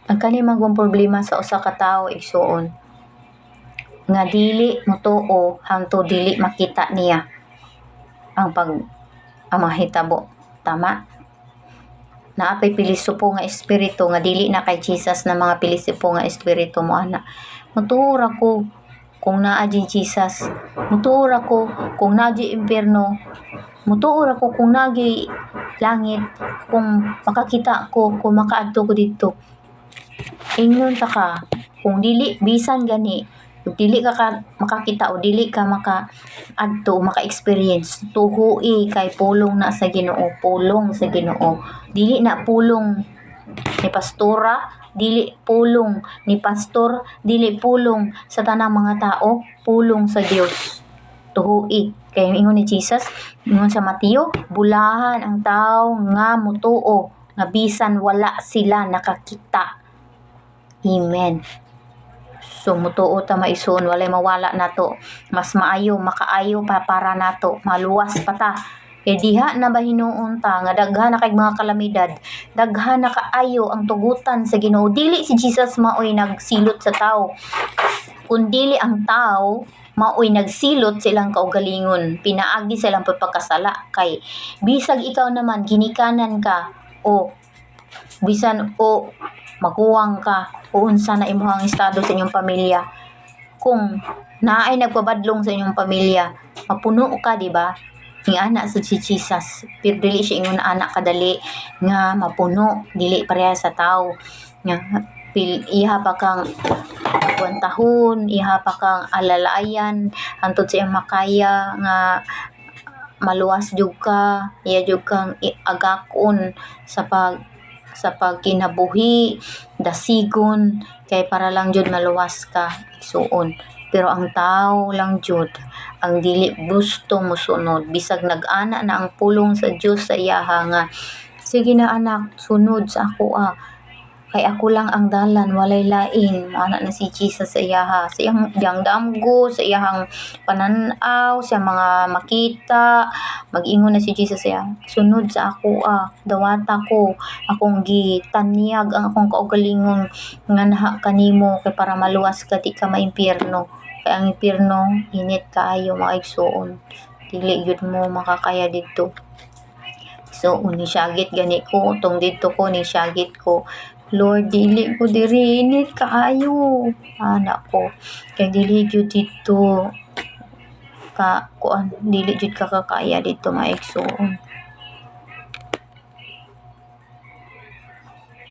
ang kani magong problema sa usa ka tawo igsuon nga dili motuo hangtod dili makita niya ang mga hitabo, tama? Naapay pilisupo nga espiritu nga dili na kay Jesus na mga pilisupo nga espiritu mo ana. Motuo ra ko kung naa di Jesus, motuo ra ko kung naa di impierno, motuo ra ko kung naa di langit, kung makakita ko, kung makaadto ko didto. Ingnon ta ka kung dili bisan gani dili ka makakita o dili ka maka-adto maka-experience, tuhui kay pulong na sa Ginoo, pulong sa Ginoo, dili na pulong ni pastora, dili pulong ni pastor, dili pulong sa tanang mga tao, pulong sa Dios. Tuhui kay ingon ni Jesus, ingon sa Mateo, bulahan ang tao nga motuo nga bisan wala sila nakakita. Amen. So mutuo ta maison, walay mawala nato, mas maayo makaayo pa para nato, maluwas pa ta. Kay diha na ba hinuon ta nga daghan na kay mga kalamidad, daghan na kaayo ang tugutan sa Ginoo. Dili si Jesus maoy nagsilot sa tao, kundili ang tao maoy nagsilot sa ilang kaugalingon, pinaagi sa ilang pagkasala. Kay bisag ikaw naman ginikanan ka o bisan o maguwang ka o unsa na imong estado sa inyong pamilya, kung naay nagpabadlong sa inyong pamilya, mapuno ka, di ba? Ning anak sa si Jesus, pero dili siya ingon anak kadali nga mapuno, dili pareha sa tao nga iha pa kang tahon, iha pa kang alalayan hangtod sa iyang makaya nga maluwas jud ka, iya jud kang agakon sa pagkinabuhi, dasigon kay para lang jud maluwas ka igsuon. Pero ang tao lang jud ang dili gusto mosunod, bisag nag-ana na ang pulong sa Dios sa iyaha nga sige na anak, sunod sa ako kay ako lang ang dalan, walay lain. Ana na si Jesus sa iyaha, sa iyang damgo, sa iyang pananaw, sa mga makita, mag-ingon na si Jesus sa iya, sunod sa ako dawata ko, akong gitanyag ang akong kaugalingon nga naha kanimo kay para maluwas ka, di ka maimpierno. Kay ang impierno init kaayo mga igsuon, dili gyud mo makakaya didto. So ni syagit gani ko, tong didto ko ni syagit ko, Lord, dili ko diri init kaayo anak ko, kay dili gyud dito ka kuan, dili jud ka kakaya dito maigsoon.